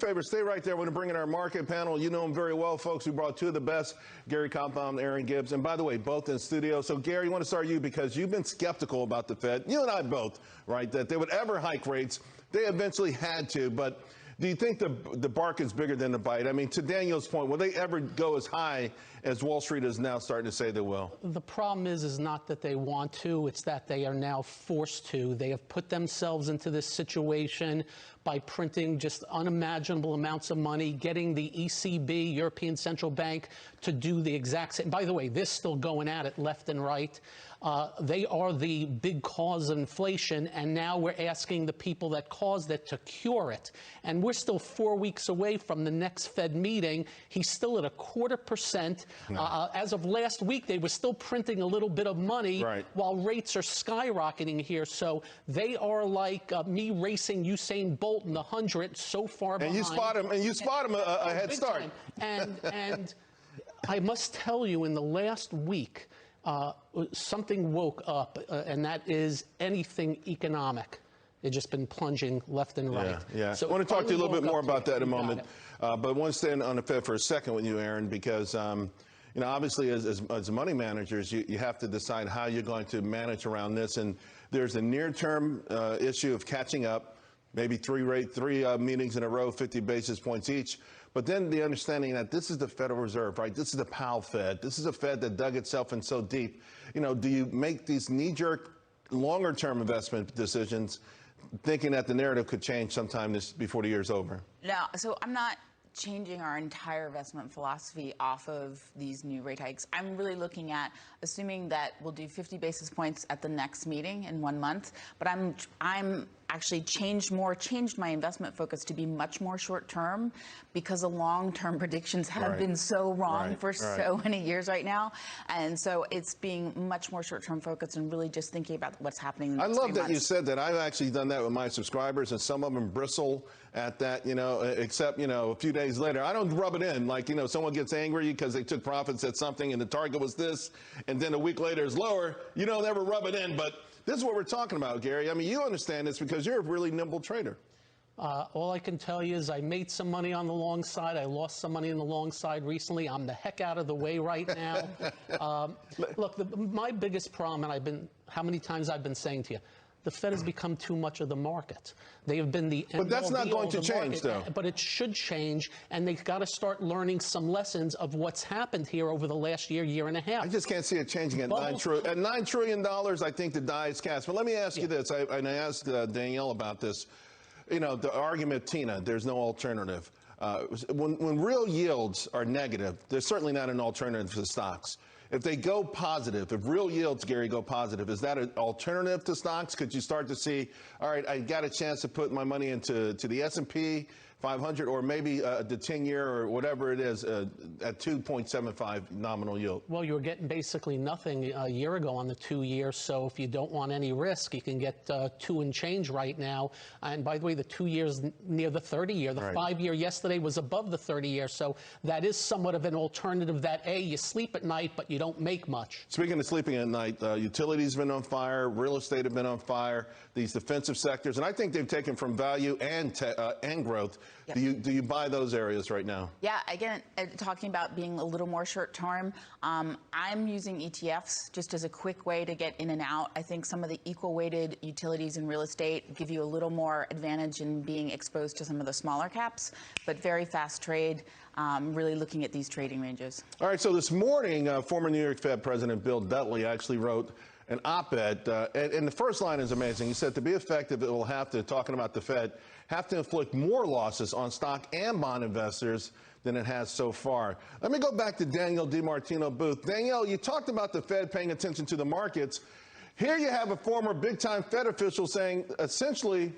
Favor, stay right there. We're going to bring in our market panel. You know them very well, folks. We brought two of the best, Gary Compound and Aaron Gibbs. And by the way, both in studio. So, Gary, I want to start you because you've been skeptical about the Fed. You and I both, right, that they would ever hike rates. They eventually had to. But do you think the bark is bigger than the bite? I mean, to Daniel's point, will they ever go as high as Wall Street is now starting to say they will? The problem is not that they want to. It's that they are now forced to. They have put themselves into this situation by printing just unimaginable amounts of money, getting the ECB, European Central Bank, to do the exact same. By the way, they're still going at it left and right. They are the big cause of inflation, and now we're asking the people that caused it to cure it. And we're still 4 weeks away from the next Fed meeting. He's still at 0.25%. No. As of last week, they were still printing a little bit of money while rates are skyrocketing here. So they are like me racing Usain Bolt in the 100, so far behind. And you spot him a head start. And I must tell you, in the last week, something woke up, and that is anything economic. They've just been plunging left and right. Yeah. So I want to talk to you a little bit more about that in a moment. But I want to stay on the Fed for a second with you, Aaron, because you know, obviously, as money managers, you have to decide how you're going to manage around this. And there's a near-term issue of catching up. Maybe three meetings in a row, 50 basis points each. But then the understanding that this is the Federal Reserve, right? This is the Powell Fed. This is a Fed that dug itself in so deep. You know, do you make these knee-jerk, longer-term investment decisions thinking that the narrative could change sometime before the year's over? No, so I'm not changing our entire investment philosophy off of these new rate hikes. I'm really looking at assuming that we'll do 50 basis points at the next meeting in 1 month, but I'm actually changed my investment focus to be much more short term because the long-term predictions have been so wrong for so many years right now. And so it's being much more short-term focused and really just thinking about what's happening in the next 3 months. I love that you said that. I've actually done that with my subscribers, and some of them bristle at that, you know, except, you know, a few days later. I don't rub it in. Like, you know, someone gets angry because they took profits at something and the target was this, and then a week later it's lower. You don't ever rub it in, but this is what we're talking about, Gary. I mean, you understand this because you're a really nimble trader. All I can tell you is I made some money on the long side. I lost some money on the long side recently. I'm the heck out of the way right now. Look, my biggest problem, and how many times I've been saying to you, the Fed has become too much of the market. They have been the But that's not going to change, though. But it should change, and they've got to start learning some lessons of what's happened here over the last year and a half. I just can't see it changing at $9 trillion. I think the die is cast. But let me ask you this, and I asked Danielle about this. You know, the argument, Tina, there's no alternative. When real yields are negative, there's certainly not an alternative to stocks. If they go positive, if real yields, Gary, go positive, is that an alternative to stocks? Could you start to see, all right, I got a chance to put my money into the S&P 500 or maybe the 10-year or whatever it is at 2.75 nominal yield? Well, you were getting basically nothing a year ago on the 2-year, so if you don't want any risk, you can get 2 and change right now. And by the way, the 2 years near the 30-year. The 5-year yesterday was above the 30-year, so that is somewhat of an alternative that, A, you sleep at night, but you don't make much. Speaking of sleeping at night, utilities have been on fire, real estate have been on fire, these defensive sectors, and I think they've taken from value and growth. Yep. Do you buy those areas right now? Yeah, again, talking about being a little more short term, I'm using ETFs just as a quick way to get in and out. I think some of the equal weighted utilities and real estate give you a little more advantage in being exposed to some of the smaller caps, but very fast trade. Really looking at these trading ranges. All right, so this morning, former New York Fed President Bill Dudley actually wrote an op-ed, and the first line is amazing. He said, to be effective, it will have to, talking about the Fed, have to inflict more losses on stock and bond investors than it has so far. Let me go back to Danielle DiMartino Booth. Danielle, you talked about the Fed paying attention to the markets. Here you have a former big-time Fed official saying, essentially,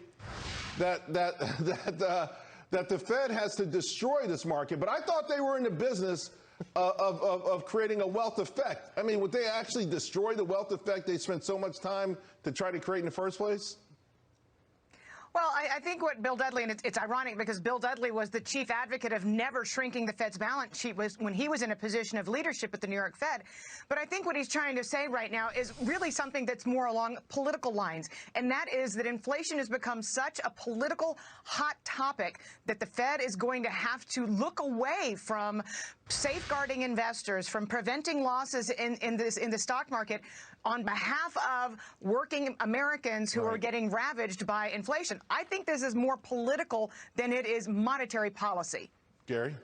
that the Fed has to destroy this market. But I thought they were in the business of creating a wealth effect. I mean, would they actually destroy the wealth effect they spent so much time to try to create in the first place? Well, I think what Bill Dudley, and it's ironic because Bill Dudley was the chief advocate of never shrinking the Fed's balance sheet when he was in a position of leadership at the New York Fed. But I think what he's trying to say right now is really something that's more along political lines, and that is that inflation has become such a political hot topic that the Fed is going to have to look away from safeguarding investors, from preventing losses in the stock market on behalf of working Americans who are getting ravaged by inflation. I think this is more political than it is monetary policy. Gary?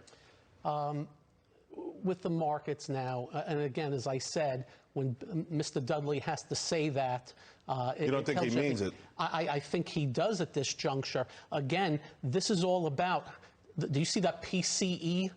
With the markets now, and again, as I said, when Mr. Dudley has to say that, you don't think he means it? I think he does at this juncture. Again, this is all about. Do you see that PCE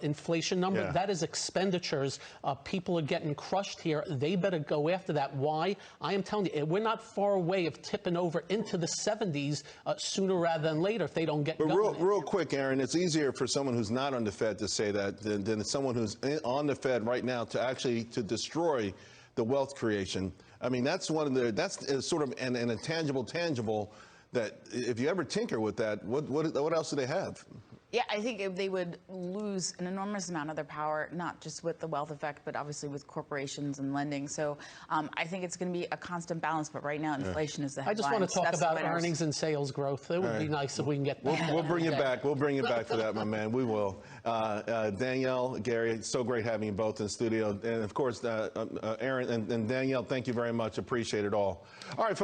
inflation number? Yeah. That is expenditures. People are getting crushed here. They better go after that. Why? I am telling you, we're not far away of tipping over into the 70s sooner rather than later if they don't get going. But real quick, Aaron, it's easier for someone who's not on the Fed to say that than someone who's on the Fed right now to actually destroy the wealth creation. I mean, that's sort of an intangible tangible that if you ever tinker with that, what else do they have? Yeah, I think they would lose an enormous amount of their power, not just with the wealth effect, but obviously with corporations and lending. So I think it's going to be a constant balance. But right now, inflation is the headline. I just want to talk about earnings and sales growth. It would be nice if we can get that. We'll bring you back. We'll bring you back for that, my man. We will. Danielle, Gary, it's so great having you both in the studio. And, of course, Aaron and Danielle, thank you very much. Appreciate it all. All right, folks.